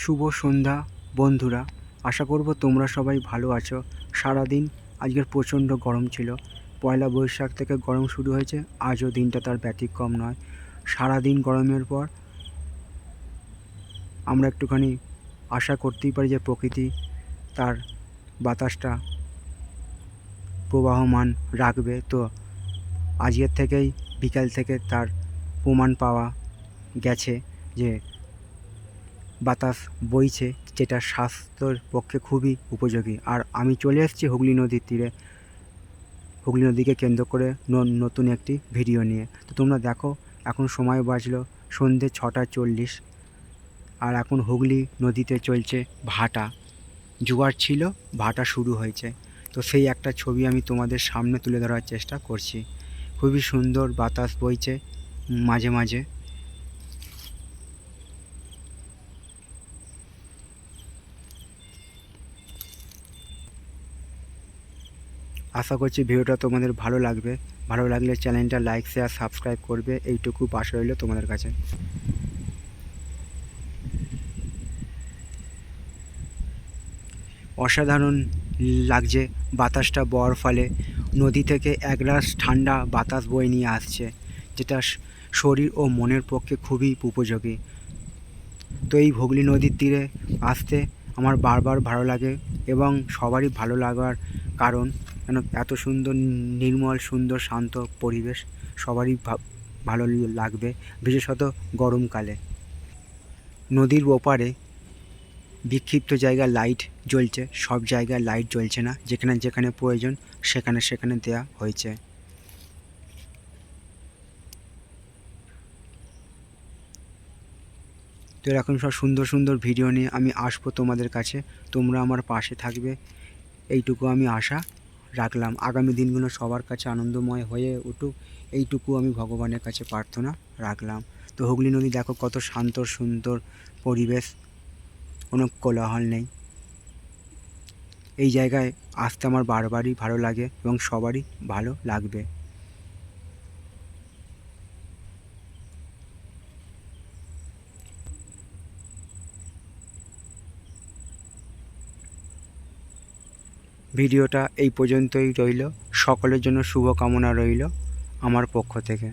শুভ সন্ধ্যা বন্ধুরা, আশা করব তোমরা সবাই ভালো আছো। সারাদিন আজকের প্রচণ্ড গরম ছিল। পয়লা বৈশাখ থেকে গরম শুরু হয়েছে, আজও দিনটা তার ব্যতিক্রম নয়। সারাদিন গরমের পর আমরা একটুখানি আশা করতেই পারি যে প্রকৃতি তার বাতাসটা প্রবাহমান রাখবে। তো আজকের থেকেই বিকাল থেকে তার প্রমাণ পাওয়া গেছে যে বাতাস বইছে, যেটা স্বাস্থ্যের পক্ষে খুবই উপযোগী। আর আমি চলে এসেছি হুগলি নদীর তীরে, হুগলি নদীকে কেন্দ্র করে নতুন একটি ভিডিও নিয়ে। তো তোমরা দেখো, এখন সময় বাজলো সন্ধ্যে 6:40, আর এখন হুগলি নদীতে চলছে ভাটা। জোয়ার ছিল, ভাটা শুরু হয়েছে। তো সেই একটা ছবি আমি তোমাদের সামনে তুলে ধরার চেষ্টা করছি। খুবই সুন্দর বাতাস বইছে মাঝে মাঝে। আশা করছি ভিডিওটা তোমাদের ভালো লাগবে। ভালো লাগলে চ্যানেলটা লাইক শেয়ার সাবস্ক্রাইব করবে, এইটুকু আশা রইল তোমাদের কাছে। অসাধারণ লাগছে বাতাসটা বওয়ার ফলে। নদী থেকে একরাশ ঠান্ডা বাতাস বয়ে নিয়ে আসছে, যেটা শরীর ও মনের পক্ষে খুবই উপযোগী। তো এই হুগলি নদীর তীরে আসতে আমার বারবার ভালো লাগে, এবং সবারই ভালো লাগার কারণ কেন, এত সুন্দর নির্মল সুন্দর শান্ত পরিবেশ সবারই ভালো লাগবে, বিশেষত গরমকালে। নদীর ওপারে বিক্ষিপ্ত জায়গায় লাইট জ্বলছে, সব জায়গায় লাইট জ্বলছে না, যেখানে যেখানে প্রয়োজন সেখানে সেখানে দেওয়া হয়েছে। তো এরকম সব সুন্দর সুন্দর ভিডিও নিয়ে আমি আসবো তোমাদের কাছে, তোমরা আমার পাশে থাকবে, এইটুকু আমি আশা রাখলাম। আগামী দিনগুলো সবার কাছে আনন্দময় হয়ে উঠুক, এইটুকু আমি ভগবানের কাছে প্রার্থনা রাখলাম। তো হুগলি নদী দেখো কত শান্ত সুন্দর পরিবেশ, কোনো কোলাহল নেই। এই জায়গায় আসতে আমার বারবারই ভালো লাগে এবং সবারই ভালো লাগবে। ভিডিওটা এই পর্যন্তই রইল। সকলের জন্য শুভকামনা রইল আমার পক্ষ থেকে।